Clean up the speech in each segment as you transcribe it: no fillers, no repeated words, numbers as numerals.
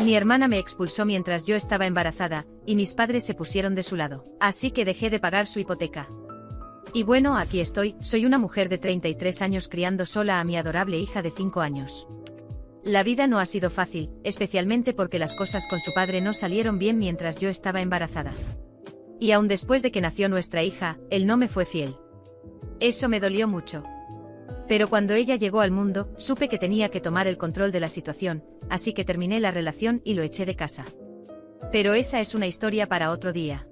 Mi hermana me expulsó mientras yo estaba embarazada, y mis padres se pusieron de su lado. Así que dejé de pagar su hipoteca. Y bueno, aquí estoy, soy una mujer de 33 años criando sola a mi adorable hija de 5 años. La vida no ha sido fácil, especialmente porque las cosas con su padre no salieron bien mientras yo estaba embarazada. Y aún después de que nació nuestra hija, él no me fue fiel. Eso me dolió mucho. Pero cuando ella llegó al mundo, supe que tenía que tomar el control de la situación, así que terminé la relación y lo eché de casa. Pero esa es una historia para otro día.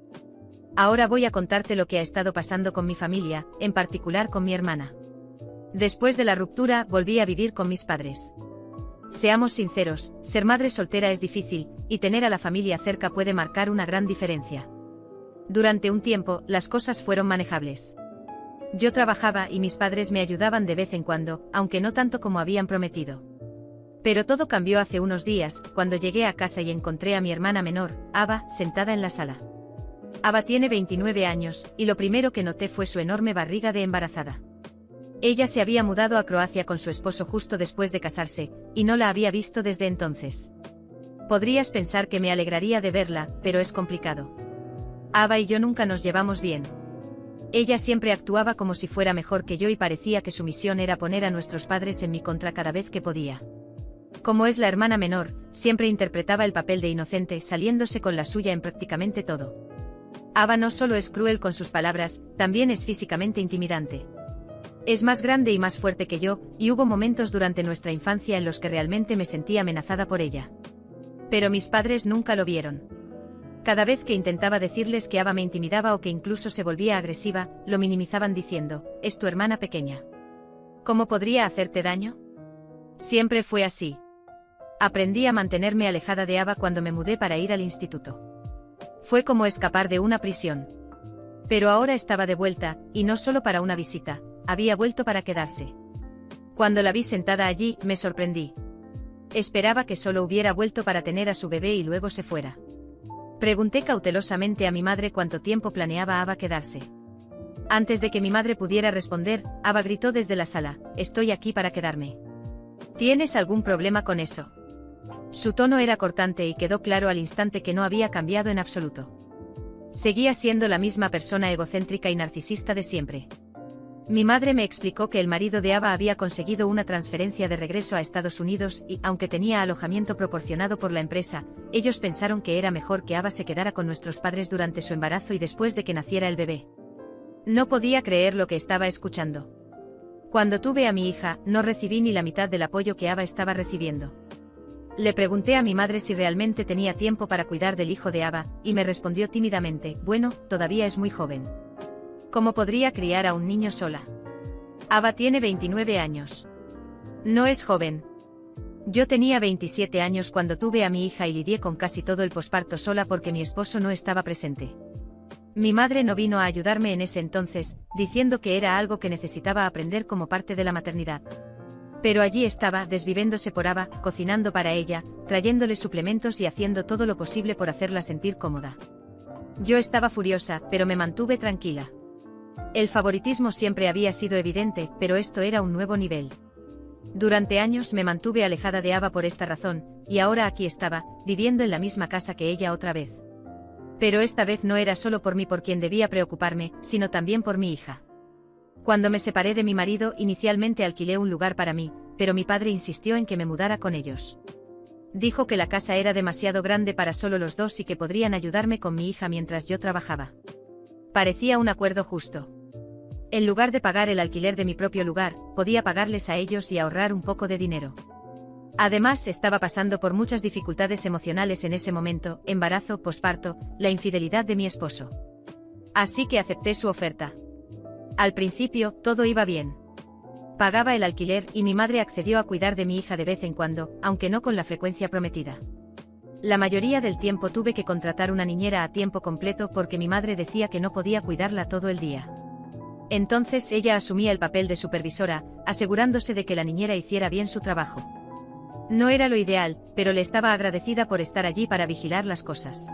Ahora voy a contarte lo que ha estado pasando con mi familia, en particular con mi hermana. Después de la ruptura, volví a vivir con mis padres. Seamos sinceros, ser madre soltera es difícil, y tener a la familia cerca puede marcar una gran diferencia. Durante un tiempo, las cosas fueron manejables. Yo trabajaba y mis padres me ayudaban de vez en cuando, aunque no tanto como habían prometido. Pero todo cambió hace unos días, cuando llegué a casa y encontré a mi hermana menor, Ava, sentada en la sala. Ava tiene 29 años, y lo primero que noté fue su enorme barriga de embarazada. Ella se había mudado a Croacia con su esposo justo después de casarse, y no la había visto desde entonces. Podrías pensar que me alegraría de verla, pero es complicado. Ava y yo nunca nos llevamos bien. Ella siempre actuaba como si fuera mejor que yo y parecía que su misión era poner a nuestros padres en mi contra cada vez que podía. Como es la hermana menor, siempre interpretaba el papel de inocente, saliéndose con la suya en prácticamente todo. Ava no solo es cruel con sus palabras, también es físicamente intimidante. Es más grande y más fuerte que yo, y hubo momentos durante nuestra infancia en los que realmente me sentía amenazada por ella. Pero mis padres nunca lo vieron. Cada vez que intentaba decirles que Ava me intimidaba o que incluso se volvía agresiva, lo minimizaban diciendo, es tu hermana pequeña. ¿Cómo podría hacerte daño? Siempre fue así. Aprendí a mantenerme alejada de Ava cuando me mudé para ir al instituto. Fue como escapar de una prisión. Pero ahora estaba de vuelta, y no solo para una visita, había vuelto para quedarse. Cuando la vi sentada allí, me sorprendí. Esperaba que solo hubiera vuelto para tener a su bebé y luego se fuera. Pregunté cautelosamente a mi madre cuánto tiempo planeaba Ava quedarse. Antes de que mi madre pudiera responder, Ava gritó desde la sala, estoy aquí para quedarme. ¿Tienes algún problema con eso? Su tono era cortante y quedó claro al instante que no había cambiado en absoluto. Seguía siendo la misma persona egocéntrica y narcisista de siempre. Mi madre me explicó que el marido de Ava había conseguido una transferencia de regreso a Estados Unidos y, aunque tenía alojamiento proporcionado por la empresa, ellos pensaron que era mejor que Ava se quedara con nuestros padres durante su embarazo y después de que naciera el bebé. No podía creer lo que estaba escuchando. Cuando tuve a mi hija, no recibí ni la mitad del apoyo que Ava estaba recibiendo. Le pregunté a mi madre si realmente tenía tiempo para cuidar del hijo de Ava, y me respondió tímidamente, bueno, todavía es muy joven. ¿Cómo podría criar a un niño sola? Ava tiene 29 años. No es joven. Yo tenía 27 años cuando tuve a mi hija y lidié con casi todo el posparto sola porque mi esposo no estaba presente. Mi madre no vino a ayudarme en ese entonces, diciendo que era algo que necesitaba aprender como parte de la maternidad. Pero allí estaba, desviviéndose por Ava, cocinando para ella, trayéndole suplementos y haciendo todo lo posible por hacerla sentir cómoda. Yo estaba furiosa, pero me mantuve tranquila. El favoritismo siempre había sido evidente, pero esto era un nuevo nivel. Durante años me mantuve alejada de Ava por esta razón, y ahora aquí estaba, viviendo en la misma casa que ella otra vez. Pero esta vez no era solo por mí por quien debía preocuparme, sino también por mi hija. Cuando me separé de mi marido, inicialmente alquilé un lugar para mí, pero mi padre insistió en que me mudara con ellos. Dijo que la casa era demasiado grande para solo los dos y que podrían ayudarme con mi hija mientras yo trabajaba. Parecía un acuerdo justo. En lugar de pagar el alquiler de mi propio lugar, podía pagarles a ellos y ahorrar un poco de dinero. Además, estaba pasando por muchas dificultades emocionales en ese momento, embarazo, posparto, la infidelidad de mi esposo. Así que acepté su oferta. Al principio, todo iba bien. Pagaba el alquiler y mi madre accedió a cuidar de mi hija de vez en cuando, aunque no con la frecuencia prometida. La mayoría del tiempo tuve que contratar una niñera a tiempo completo porque mi madre decía que no podía cuidarla todo el día. Entonces ella asumía el papel de supervisora, asegurándose de que la niñera hiciera bien su trabajo. No era lo ideal, pero le estaba agradecida por estar allí para vigilar las cosas.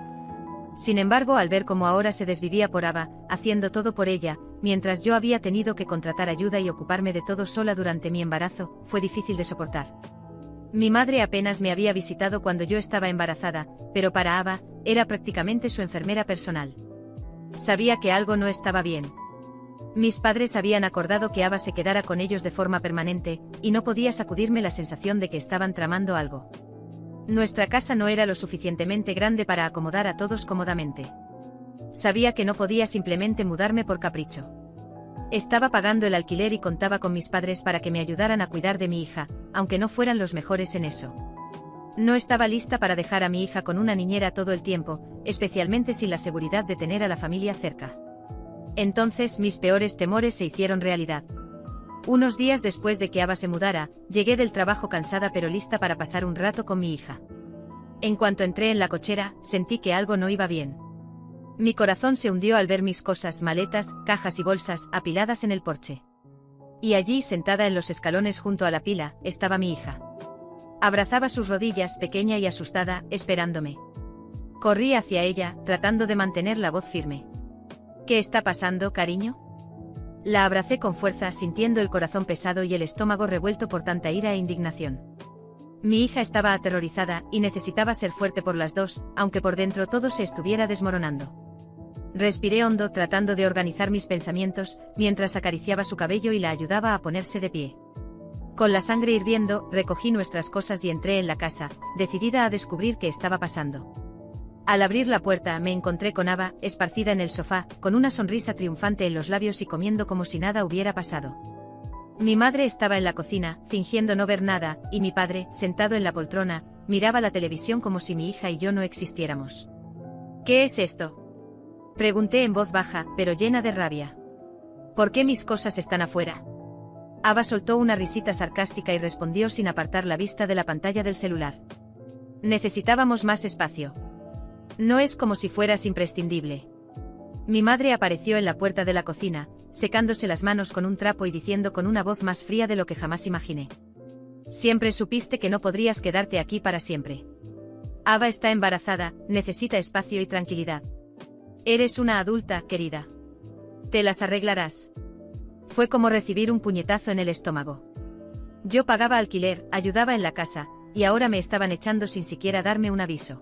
Sin embargo, al ver cómo ahora se desvivía por Ava, haciendo todo por ella, mientras yo había tenido que contratar ayuda y ocuparme de todo sola durante mi embarazo, fue difícil de soportar. Mi madre apenas me había visitado cuando yo estaba embarazada, pero para Ava, era prácticamente su enfermera personal. Sabía que algo no estaba bien. Mis padres habían acordado que Ava se quedara con ellos de forma permanente, y no podía sacudirme la sensación de que estaban tramando algo. Nuestra casa no era lo suficientemente grande para acomodar a todos cómodamente. Sabía que no podía simplemente mudarme por capricho. Estaba pagando el alquiler y contaba con mis padres para que me ayudaran a cuidar de mi hija, aunque no fueran los mejores en eso. No estaba lista para dejar a mi hija con una niñera todo el tiempo, especialmente sin la seguridad de tener a la familia cerca. Entonces mis peores temores se hicieron realidad. Unos días después de que Ava se mudara, llegué del trabajo cansada pero lista para pasar un rato con mi hija. En cuanto entré en la cochera, sentí que algo no iba bien. Mi corazón se hundió al ver mis cosas, maletas, cajas y bolsas, apiladas en el porche. Y allí, sentada en los escalones junto a la pila, estaba mi hija. Abrazaba sus rodillas, pequeña y asustada, esperándome. Corrí hacia ella, tratando de mantener la voz firme. ¿Qué está pasando, cariño? La abracé con fuerza, sintiendo el corazón pesado y el estómago revuelto por tanta ira e indignación. Mi hija estaba aterrorizada, y necesitaba ser fuerte por las dos, aunque por dentro todo se estuviera desmoronando. Respiré hondo, tratando de organizar mis pensamientos, mientras acariciaba su cabello y la ayudaba a ponerse de pie. Con la sangre hirviendo, recogí nuestras cosas y entré en la casa, decidida a descubrir qué estaba pasando. Al abrir la puerta, me encontré con Ava, esparcida en el sofá, con una sonrisa triunfante en los labios y comiendo como si nada hubiera pasado. Mi madre estaba en la cocina, fingiendo no ver nada, y mi padre, sentado en la poltrona, miraba la televisión como si mi hija y yo no existiéramos. ¿Qué es esto?, pregunté en voz baja, pero llena de rabia. ¿Por qué mis cosas están afuera? Ava soltó una risita sarcástica y respondió sin apartar la vista de la pantalla del celular. Necesitábamos más espacio. No es como si fueras imprescindible. Mi madre apareció en la puerta de la cocina, secándose las manos con un trapo y diciendo con una voz más fría de lo que jamás imaginé. Siempre supiste que no podrías quedarte aquí para siempre. Ava está embarazada, necesita espacio y tranquilidad. Eres una adulta, querida. Te las arreglarás. Fue como recibir un puñetazo en el estómago. Yo pagaba alquiler, ayudaba en la casa, y ahora me estaban echando sin siquiera darme un aviso.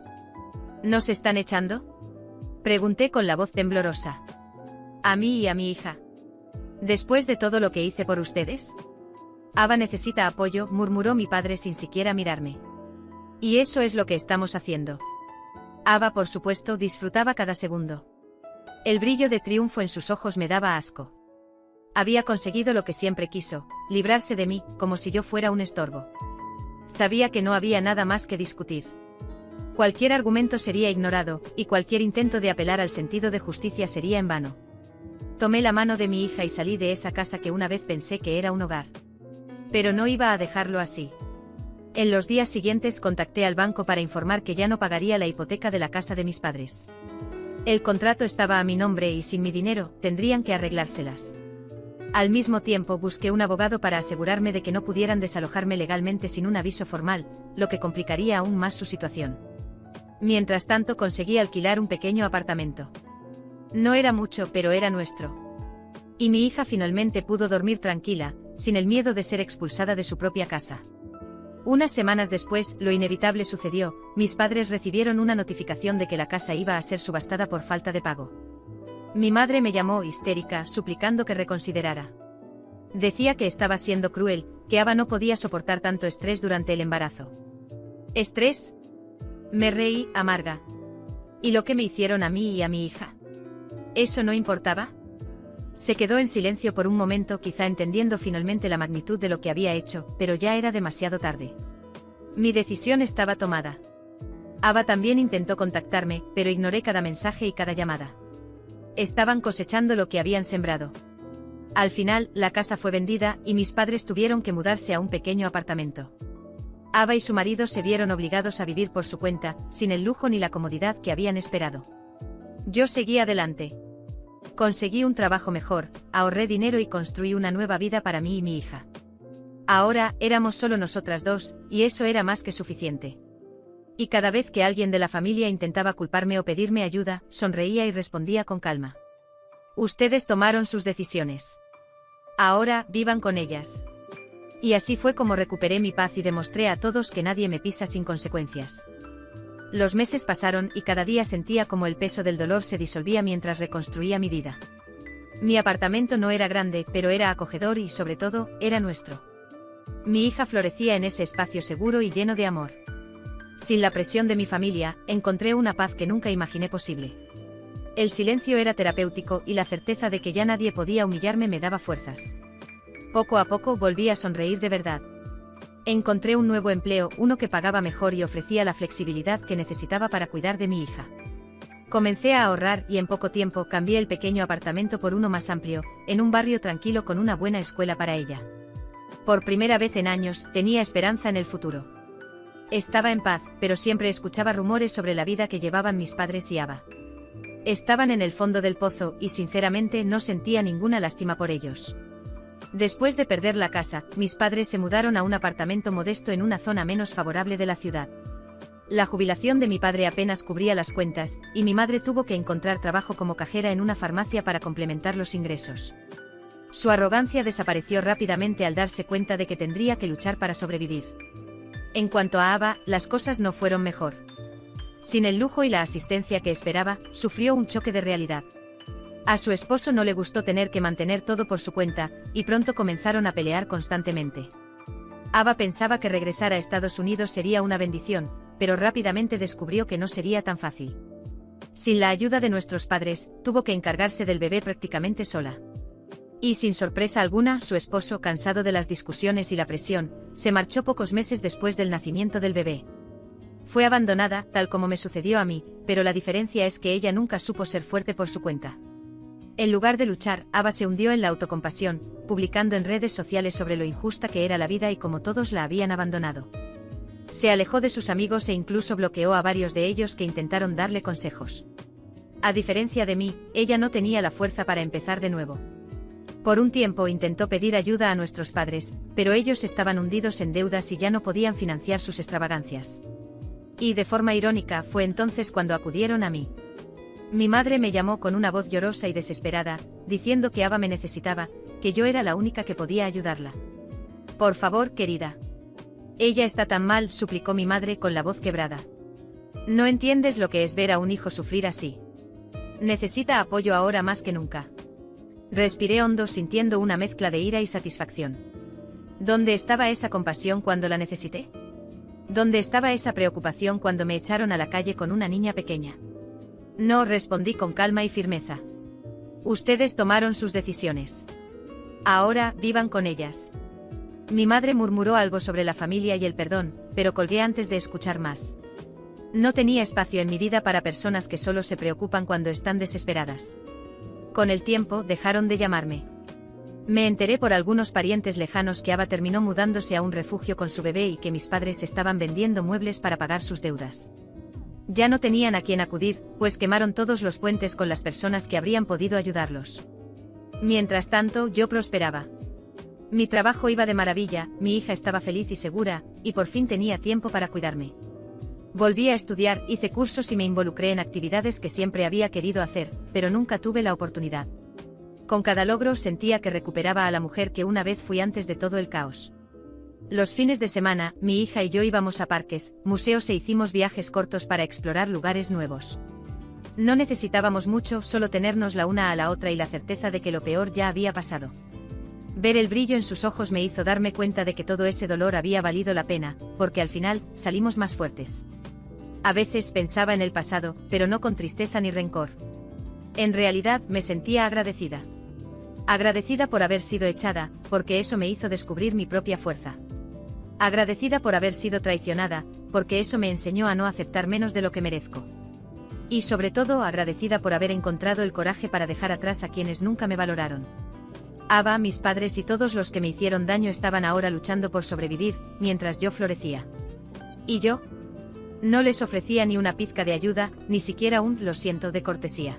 ¿Nos están echando?, pregunté con la voz temblorosa. A mí y a mi hija. ¿Después de todo lo que hice por ustedes? Ava necesita apoyo, murmuró mi padre sin siquiera mirarme. Y eso es lo que estamos haciendo. Ava, por supuesto, disfrutaba cada segundo. El brillo de triunfo en sus ojos me daba asco. Había conseguido lo que siempre quiso, librarse de mí, como si yo fuera un estorbo. Sabía que no había nada más que discutir. Cualquier argumento sería ignorado, y cualquier intento de apelar al sentido de justicia sería en vano. Tomé la mano de mi hija y salí de esa casa que una vez pensé que era un hogar. Pero no iba a dejarlo así. En los días siguientes contacté al banco para informar que ya no pagaría la hipoteca de la casa de mis padres. El contrato estaba a mi nombre y sin mi dinero, tendrían que arreglárselas. Al mismo tiempo busqué un abogado para asegurarme de que no pudieran desalojarme legalmente sin un aviso formal, lo que complicaría aún más su situación. Mientras tanto conseguí alquilar un pequeño apartamento. No era mucho, pero era nuestro. Y mi hija finalmente pudo dormir tranquila, sin el miedo de ser expulsada de su propia casa. Unas semanas después, lo inevitable sucedió, mis padres recibieron una notificación de que la casa iba a ser subastada por falta de pago. Mi madre me llamó histérica, suplicando que reconsiderara. Decía que estaba siendo cruel, que Ava no podía soportar tanto estrés durante el embarazo. ¿Estrés? Me reí, amarga. ¿Y lo que me hicieron a mí y a mi hija? ¿Eso no importaba? Se quedó en silencio por un momento, quizá entendiendo finalmente la magnitud de lo que había hecho, pero ya era demasiado tarde. Mi decisión estaba tomada. Ava también intentó contactarme, pero ignoré cada mensaje y cada llamada. Estaban cosechando lo que habían sembrado. Al final, la casa fue vendida, y mis padres tuvieron que mudarse a un pequeño apartamento. Ava y su marido se vieron obligados a vivir por su cuenta, sin el lujo ni la comodidad que habían esperado. Yo seguí adelante. Conseguí un trabajo mejor, ahorré dinero y construí una nueva vida para mí y mi hija. Ahora, éramos solo nosotras dos, y eso era más que suficiente. Y cada vez que alguien de la familia intentaba culparme o pedirme ayuda, sonreía y respondía con calma. Ustedes tomaron sus decisiones. Ahora, vivan con ellas. Y así fue como recuperé mi paz y demostré a todos que nadie me pisa sin consecuencias. Los meses pasaron y cada día sentía como el peso del dolor se disolvía mientras reconstruía mi vida. Mi apartamento no era grande, pero era acogedor y, sobre todo, era nuestro. Mi hija florecía en ese espacio seguro y lleno de amor. Sin la presión de mi familia, encontré una paz que nunca imaginé posible. El silencio era terapéutico y la certeza de que ya nadie podía humillarme me daba fuerzas. Poco a poco volví a sonreír de verdad. Encontré un nuevo empleo, uno que pagaba mejor y ofrecía la flexibilidad que necesitaba para cuidar de mi hija. Comencé a ahorrar y en poco tiempo cambié el pequeño apartamento por uno más amplio, en un barrio tranquilo con una buena escuela para ella. Por primera vez en años, tenía esperanza en el futuro. Estaba en paz, pero siempre escuchaba rumores sobre la vida que llevaban mis padres y Ava. Estaban en el fondo del pozo y sinceramente no sentía ninguna lástima por ellos. Después de perder la casa, mis padres se mudaron a un apartamento modesto en una zona menos favorable de la ciudad. La jubilación de mi padre apenas cubría las cuentas, y mi madre tuvo que encontrar trabajo como cajera en una farmacia para complementar los ingresos. Su arrogancia desapareció rápidamente al darse cuenta de que tendría que luchar para sobrevivir. En cuanto a Ava, las cosas no fueron mejor. Sin el lujo y la asistencia que esperaba, sufrió un choque de realidad. A su esposo no le gustó tener que mantener todo por su cuenta, y pronto comenzaron a pelear constantemente. Ava pensaba que regresar a Estados Unidos sería una bendición, pero rápidamente descubrió que no sería tan fácil. Sin la ayuda de nuestros padres, tuvo que encargarse del bebé prácticamente sola. Y sin sorpresa alguna, su esposo, cansado de las discusiones y la presión, se marchó pocos meses después del nacimiento del bebé. Fue abandonada, tal como me sucedió a mí, pero la diferencia es que ella nunca supo ser fuerte por su cuenta. En lugar de luchar, Ava se hundió en la autocompasión, publicando en redes sociales sobre lo injusta que era la vida y cómo todos la habían abandonado. Se alejó de sus amigos e incluso bloqueó a varios de ellos que intentaron darle consejos. A diferencia de mí, ella no tenía la fuerza para empezar de nuevo. Por un tiempo intentó pedir ayuda a nuestros padres, pero ellos estaban hundidos en deudas y ya no podían financiar sus extravagancias. Y de forma irónica fue entonces cuando acudieron a mí. Mi madre me llamó con una voz llorosa y desesperada, diciendo que Ava me necesitaba, que yo era la única que podía ayudarla. Por favor, querida. Ella está tan mal, suplicó mi madre con la voz quebrada. No entiendes lo que es ver a un hijo sufrir así. Necesita apoyo ahora más que nunca. Respiré hondo sintiendo una mezcla de ira y satisfacción. ¿Dónde estaba esa compasión cuando la necesité? ¿Dónde estaba esa preocupación cuando me echaron a la calle con una niña pequeña? No, respondí con calma y firmeza. Ustedes tomaron sus decisiones. Ahora, vivan con ellas. Mi madre murmuró algo sobre la familia y el perdón, pero colgué antes de escuchar más. No tenía espacio en mi vida para personas que solo se preocupan cuando están desesperadas. Con el tiempo, dejaron de llamarme. Me enteré por algunos parientes lejanos que Ava terminó mudándose a un refugio con su bebé y que mis padres estaban vendiendo muebles para pagar sus deudas. Ya no tenían a quién acudir, pues quemaron todos los puentes con las personas que habrían podido ayudarlos. Mientras tanto, yo prosperaba. Mi trabajo iba de maravilla, mi hija estaba feliz y segura, y por fin tenía tiempo para cuidarme. Volví a estudiar, hice cursos y me involucré en actividades que siempre había querido hacer, pero nunca tuve la oportunidad. Con cada logro sentía que recuperaba a la mujer que una vez fui antes de todo el caos. Los fines de semana, mi hija y yo íbamos a parques, museos e hicimos viajes cortos para explorar lugares nuevos. No necesitábamos mucho, solo tenernos la una a la otra y la certeza de que lo peor ya había pasado. Ver el brillo en sus ojos me hizo darme cuenta de que todo ese dolor había valido la pena, porque al final, salimos más fuertes. A veces pensaba en el pasado, pero no con tristeza ni rencor. En realidad, me sentía agradecida. Agradecida por haber sido echada, porque eso me hizo descubrir mi propia fuerza. Agradecida por haber sido traicionada, porque eso me enseñó a no aceptar menos de lo que merezco. Y sobre todo agradecida por haber encontrado el coraje para dejar atrás a quienes nunca me valoraron. Ava, mis padres y todos los que me hicieron daño estaban ahora luchando por sobrevivir, mientras yo florecía. ¿Y yo? No les ofrecía ni una pizca de ayuda, ni siquiera un "lo siento" de cortesía.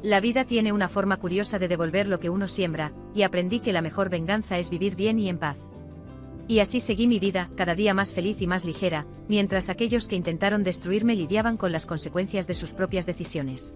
La vida tiene una forma curiosa de devolver lo que uno siembra, y aprendí que la mejor venganza es vivir bien y en paz. Y así seguí mi vida, cada día más feliz y más ligera, mientras aquellos que intentaron destruirme lidiaban con las consecuencias de sus propias decisiones.